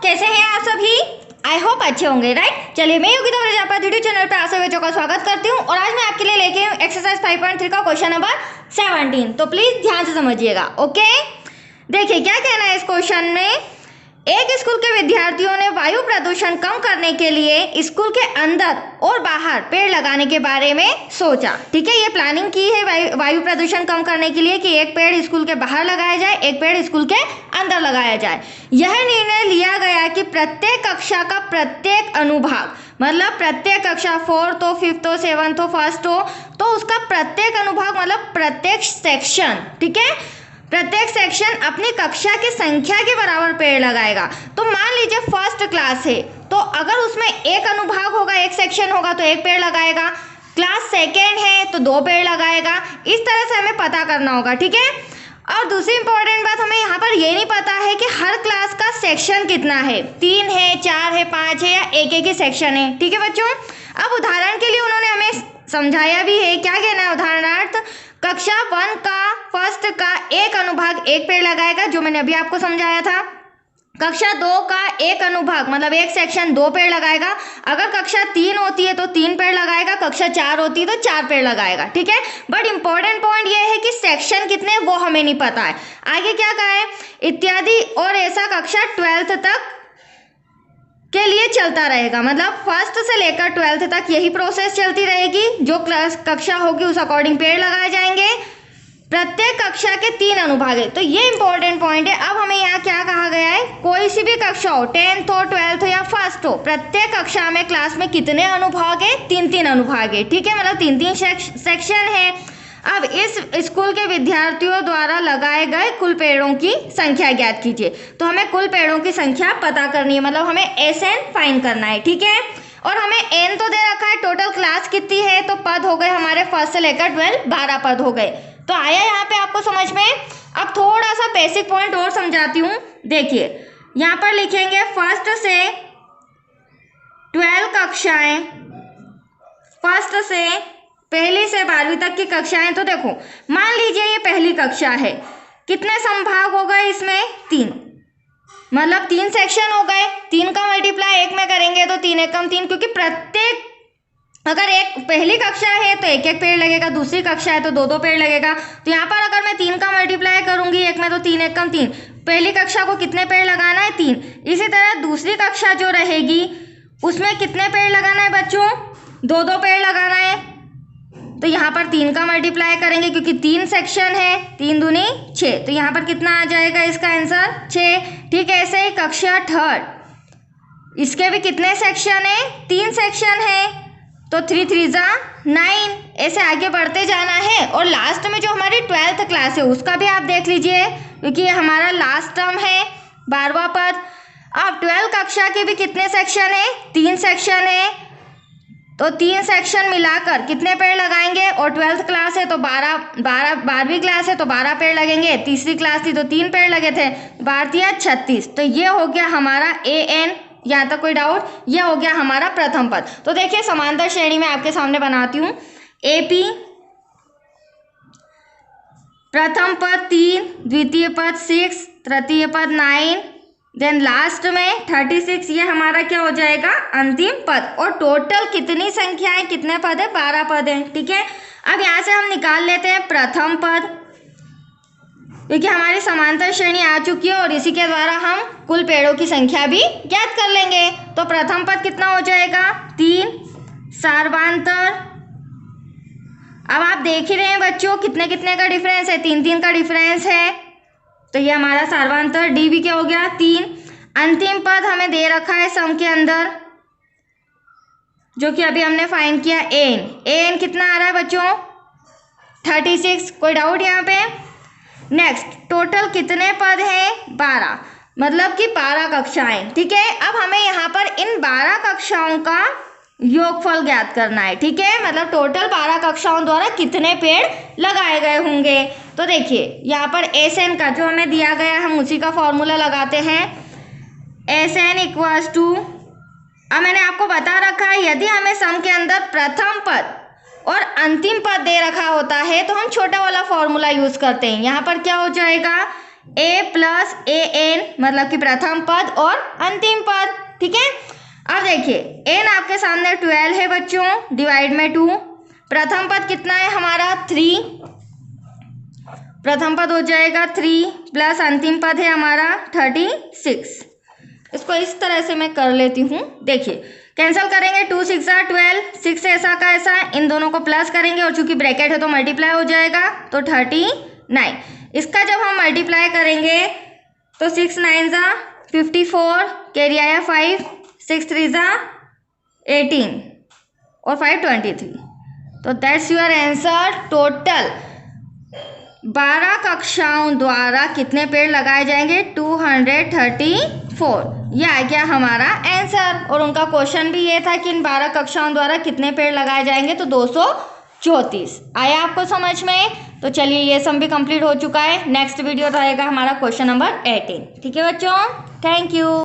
कैसे हैं आप सभी? आई होप अच्छे होंगे, राइट। चलिए, मैं योगिता प्रजापति यूट्यूब चैनल पर आप सभी बच्चों का स्वागत करती हूँ और आज मैं आपके लिए लेके हूँ एक्सरसाइज 5.3 का क्वेश्चन नंबर 17। तो प्लीज ध्यान से समझिएगा, ओके। देखिए क्या कहना है इस क्वेश्चन में। एक स्कूल के विद्यार्थियों ने वायु प्रदूषण कम करने के लिए स्कूल के अंदर और बाहर पेड़ लगाने के बारे में सोचा। ठीक है, ये प्लानिंग की है वायु प्रदूषण कम करने के लिए कि एक पेड़ स्कूल के बाहर लगाया जाए, एक पेड़ स्कूल के अंदर लगाया जाए। यह निर्णय लिया गया कि प्रत्येक कक्षा का प्रत्येक अनुभाग, मतलब प्रत्येक कक्षा 4th हो, 5th हो, 7th हो, 1st हो, तो उसका प्रत्येक अनुभाग मतलब प्रत्येक सेक्शन, ठीक है, प्रत्येक सेक्शन अपनी कक्षा की संख्या के बराबर पेड़ लगाएगा। तो मान लीजिए फर्स्ट क्लास है तो अगर उसमें एक अनुभाग होगा, एक सेक्शन होगा तो एक पेड़ लगाएगा। क्लास सेकेंड है तो 2 पेड़ लगाएगा। इस तरह से हमें पता करना होगा, ठीक है। और दूसरी इंपॉर्टेंट बात, हमें यहाँ पर ये नहीं पता है कि हर क्लास का सेक्शन कितना है, 3 है, 4 है, 5 है या एक ही सेक्शन है, ठीक है बच्चों। अब उदाहरण के लिए उन्होंने हमें समझाया भी है। क्या कहना है उदाहरणार्थ, कक्षा 1 का फर्स्ट का एक अनुभाग एक पेड़ लगाएगा, जो मैंने अभी आपको समझाया था। कक्षा 2 का एक अनुभाग मतलब एक सेक्शन 2 पेड़ लगाएगा। अगर कक्षा 3 होती है तो 3 पेड़ लगाएगा, कक्षा 4 होती है तो 4 पेड़ लगाएगा, ठीक है। बट इंपॉर्टेंट पॉइंट ये है कि सेक्शन कितने वो हमें नहीं पता है। आगे क्या कहा है, इत्यादि, और ऐसा कक्षा 12th तक के लिए चलता रहेगा। मतलब फर्स्ट से लेकर 12th तक यही प्रोसेस चलती रहेगी। जो क्लास कक्षा होगी उस अकॉर्डिंग पेड़ लगाए जाएंगे। प्रत्येक कक्षा के 3 अनुभाग है, तो ये इंपॉर्टेंट पॉइंट है। अब हमें यहाँ क्या कहा गया है, कोई सी भी कक्षा हो, 10th हो, 12th हो या 1st हो, प्रत्येक कक्षा में क्लास में कितने अनुभाग है, 3-3 अनुभाग है, ठीक है, मतलब 3-3 सेक्शन है। अब इस स्कूल के विद्यार्थियों द्वारा लगाए गए कुल पेड़ों की संख्या ज्ञात कीजिए। तो हमें कुल पेड़ों की संख्या पता करनी है, मतलब हमें SN फाइंड करना है, ठीक है। और हमें N तो दे रखा है, टोटल क्लास कितनी है, तो पद हो गए हमारे 1st से लेकर 12 12 पद हो गए। तो आया यहाँ पे आपको समझ में। अब थोड़ा सा बेसिक पॉइंट और समझाती हूँ। देखिए यहाँ पर लिखेंगे 1st से 12 कक्षाएं, 1st से पहली से 12वीं तक की कक्षाएं। तो देखो मान लीजिए ये पहली कक्षा है, कितने संभाग हो गए इसमें, 3, मतलब 3 सेक्शन हो गए। 3 का मल्टीप्लाई 1 में करेंगे तो 3 एकम 3, क्योंकि प्रत्येक, अगर एक पहली कक्षा है तो 1-1 पेड़ लगेगा, दूसरी कक्षा है तो 2-2 पेड़ लगेगा। तो यहाँ पर अगर मैं 3 का मल्टीप्लाई करूंगी 1 में तो 3 एकम 3, पहली कक्षा को कितने पेड़ लगाना है, 3। इसी तरह दूसरी कक्षा जो रहेगी उसमें कितने पेड़ लगाना है बच्चों, 2-2 पेड़ लगाना है। तो यहाँ पर 3 का मल्टीप्लाई करेंगे क्योंकि 3 सेक्शन है, 3 दूनी 6, तो यहाँ पर कितना आ जाएगा इसका आंसर, 6। ठीक है, ऐसे ही कक्षा 3rd, इसके भी कितने सेक्शन है, 3 सेक्शन है, तो 3 3 जा 9, ऐसे आगे बढ़ते जाना है। और लास्ट में जो हमारी 12th क्लास है उसका भी आप देख लीजिए, क्योंकि हमारा लास्ट टर्म है 12वां पद। अब 12 कक्षा के भी कितने सेक्शन है, 3 सेक्शन है, तो 3 सेक्शन मिलाकर कितने पेड़ लगाएंगे। और 12th क्लास है तो 12वीं क्लास है तो 12 पेड़ लगेंगे, तीसरी क्लास थी तो 3 पेड़ लगे थे, 12 36। तो ये हो गया हमारा AN। यहाँ तक कोई डाउट, ये हो गया हमारा प्रथम पद। तो देखिए समांतर श्रेणी में आपके सामने बनाती हूँ। AP प्रथम पद 3, द्वितीय पद 6, तृतीय पद 9, देन लास्ट में 36, ये हमारा क्या हो जाएगा, अंतिम पद। और टोटल कितनी संख्या है, कितने पद है, 12 पद है, ठीक है। अब यहाँ से हम निकाल लेते हैं प्रथम पद, क्योंकि हमारी समांतर श्रेणी आ चुकी है और इसी के द्वारा हम कुल पेड़ों की संख्या भी ज्ञात कर लेंगे। तो प्रथम पद कितना हो जाएगा, 3 सार्वांतर। अब आप देख ही रहे हैं बच्चों कितने कितने का डिफरेंस है, 3-3 का डिफरेंस है, तो ये हमारा सार्वांतर D भी क्या हो गया, 3। अंतिम पद हमें दे रखा है सम के अंदर, जो कि अभी हमने फाइंड किया, AN कितना आ रहा है बच्चों, 36। कोई डाउट यहाँ पे। नेक्स्ट, टोटल कितने पद हैं, 12, मतलब कि 12 कक्षाएं, ठीक है। अब हमें यहाँ पर इन 12 कक्षाओं का योगफल ज्ञात करना है, ठीक है, मतलब टोटल 12 कक्षाओं द्वारा कितने पेड़ लगाए गए होंगे। तो देखिए यहाँ पर SN का जो हमें दिया गया है हम उसी का फॉर्मूला लगाते हैं, SN इक्वल्स टू, अब मैंने आपको बता रखा है यदि हमें सम के अंदर प्रथम पद और अंतिम पद दे रखा होता है तो हम छोटा वाला फॉर्मूला यूज करते हैं। यहाँ पर क्या हो जाएगा, ए प्लस ए एन मतलब कि प्रथम पद और अंतिम पद। ठीक है, अब देखिए एन आपके सामने 12 है बच्चों, डिवाइड में 2। प्रथम पद कितना है हमारा 3, प्रथम पद हो जाएगा 3 प्लस अंतिम पद है हमारा 36। इसको इस तरह से मैं कर लेती हूँ। देखिए कैंसिल करेंगे, 2 6 12, 6 ऐसा का ऐसा, इन दोनों को प्लस करेंगे और चूंकि ब्रैकेट है तो मल्टीप्लाई हो जाएगा तो 39। इसका जब हम मल्टीप्लाई करेंगे तो 6 9 54, कैरी आया 5, 6 3 18 और 5 23। तो दैट्स योर आंसर। टोटल 12 कक्षाओं द्वारा कितने पेड़ लगाए जाएंगे? 234। यह आ गया हमारा आंसर। और उनका क्वेश्चन भी ये था कि इन 12 कक्षाओं द्वारा कितने पेड़ लगाए जाएंगे, तो 234। आया आपको समझ में? तो चलिए ये सम भी कंप्लीट हो चुका है। नेक्स्ट वीडियो रहेगा हमारा क्वेश्चन नंबर 18। ठीक है बच्चों, थैंक यू।